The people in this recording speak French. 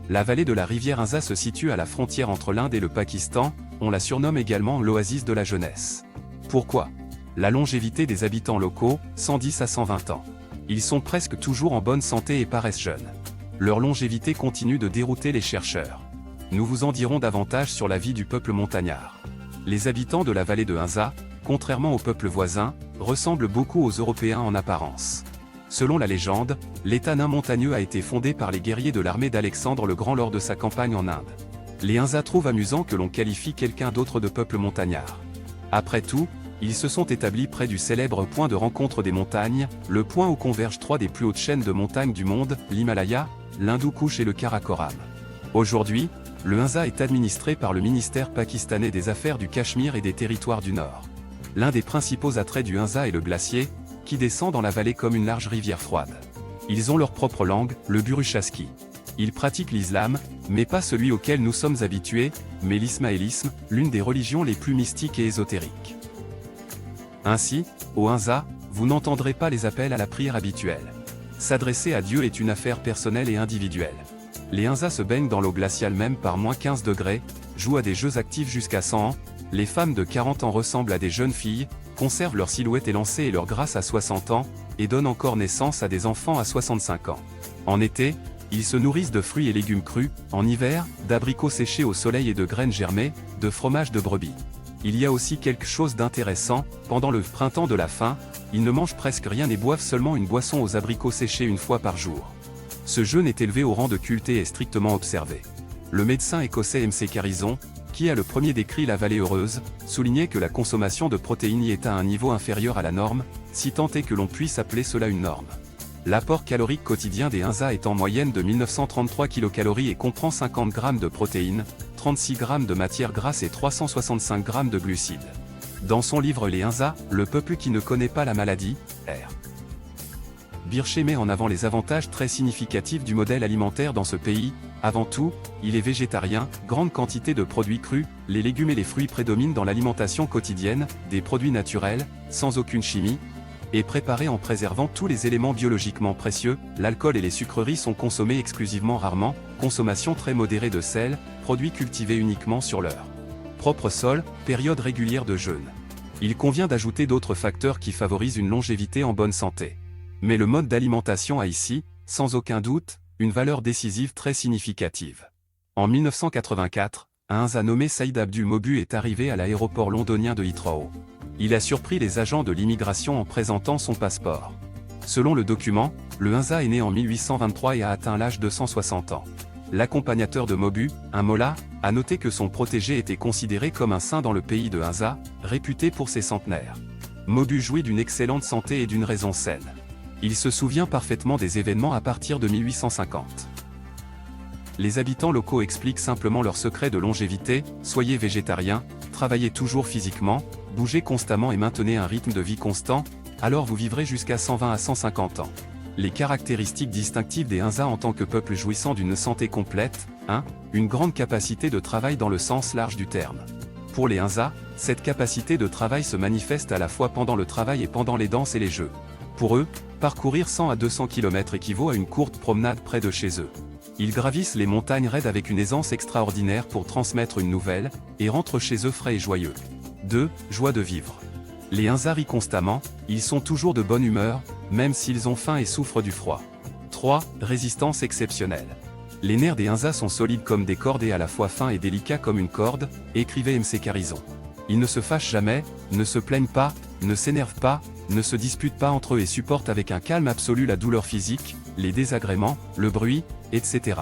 La vallée de la rivière Inza se situe à la frontière entre l'Inde et le Pakistan, on la surnomme également l'oasis de la jeunesse. Pourquoi? La longévité des habitants locaux, 110 à 120 ans. Ils sont presque toujours en bonne santé et paraissent jeunes. Leur longévité continue de dérouter les chercheurs. Nous vous en dirons davantage sur la vie du peuple montagnard. Les habitants de la vallée de Inza, contrairement aux peuples voisins, ressemblent beaucoup aux Européens en apparence. Selon la légende, l'État nain montagneux a été fondé par les guerriers de l'armée d'Alexandre le Grand lors de sa campagne en Inde. Les Inza trouvent amusant que l'on qualifie quelqu'un d'autre de peuple montagnard. Après tout, ils se sont établis près du célèbre point de rencontre des montagnes, le point où convergent trois des plus hautes chaînes de montagnes du monde, l'Himalaya, l'Hindou-Kush et le Karakoram. Aujourd'hui, le Inza est administré par le ministère pakistanais des Affaires du Cachemire et des Territoires du Nord. L'un des principaux attraits du Inza est le glacier, qui descend dans la vallée comme une large rivière froide. Ils ont leur propre langue, le burushaski. Ils pratiquent l'islam, mais pas celui auquel nous sommes habitués, mais l'ismaélisme, l'une des religions les plus mystiques et ésotériques. Ainsi, au Inza, vous n'entendrez pas les appels à la prière habituels. S'adresser à Dieu est une affaire personnelle et individuelle. Les Inza se baignent dans l'eau glaciale même par -15 degrés, jouent à des jeux actifs jusqu'à 100 ans, les femmes de 40 ans ressemblent à des jeunes filles, conservent leur silhouette élancée et leur grâce à 60 ans, et donnent encore naissance à des enfants à 65 ans. En été, ils se nourrissent de fruits et légumes crus, en hiver, d'abricots séchés au soleil et de graines germées, de fromage de brebis. Il y a aussi quelque chose d'intéressant, pendant le printemps de la faim, ils ne mangent presque rien et boivent seulement une boisson aux abricots séchés une fois par jour. Ce jeûne est élevé au rang de culte et est strictement observé. Le médecin écossais M.C. Carrison, qui a le premier décrit la vallée heureuse, soulignait que la consommation de protéines y est à un niveau inférieur à la norme, si tant est que l'on puisse appeler cela une norme. L'apport calorique quotidien des Inza est en moyenne de 1933 kcal et comprend 50 g de protéines, 36 g de matières grasses et 365 g de glucides. Dans son livre Les Inza, le peuple qui ne connaît pas la maladie, R. Birché met en avant les avantages très significatifs du modèle alimentaire dans ce pays. Avant tout, il est végétarien, grande quantité de produits crus, les légumes et les fruits prédominent dans l'alimentation quotidienne, des produits naturels, sans aucune chimie, et préparés en préservant tous les éléments biologiquement précieux, l'alcool et les sucreries sont consommés exclusivement rarement, consommation très modérée de sel, produits cultivés uniquement sur leur propre sol, période régulière de jeûne. Il convient d'ajouter d'autres facteurs qui favorisent une longévité en bonne santé. Mais le mode d'alimentation a ici, sans aucun doute, une valeur décisive très significative. En 1984, un Inza nommé Saïd Abdul Mobu est arrivé à l'aéroport londonien de Heathrow. Il a surpris les agents de l'immigration en présentant son passeport. Selon le document, le Inza est né en 1823 et a atteint l'âge de 160 ans. L'accompagnateur de Mobu, un mollah, a noté que son protégé était considéré comme un saint dans le pays de Inza, réputé pour ses centenaires. Mobu jouit d'une excellente santé et d'une raison saine. Il se souvient parfaitement des événements à partir de 1850. Les habitants locaux expliquent simplement leur secret de longévité: soyez végétariens, travaillez toujours physiquement, bougez constamment et maintenez un rythme de vie constant, alors vous vivrez jusqu'à 120 à 150 ans. Les caractéristiques distinctives des Inza en tant que peuple jouissant d'une santé complète: 1. Une grande capacité de travail dans le sens large du terme. Pour les Inza, cette capacité de travail se manifeste à la fois pendant le travail et pendant les danses et les jeux. Pour eux, parcourir 100 à 200 km équivaut à une courte promenade près de chez eux. Ils gravissent les montagnes raides avec une aisance extraordinaire pour transmettre une nouvelle, et rentrent chez eux frais et joyeux. 2. Joie de vivre. Les Inza rient constamment, ils sont toujours de bonne humeur, même s'ils ont faim et souffrent du froid. 3. Résistance exceptionnelle. Les nerfs des Inza sont solides comme des cordes et à la fois fins et délicats comme une corde, écrivait M.C. Carrison. Ils ne se fâchent jamais, ne se plaignent pas, ne s'énervent pas, ne se disputent pas entre eux et supportent avec un calme absolu la douleur physique, les désagréments, le bruit, etc.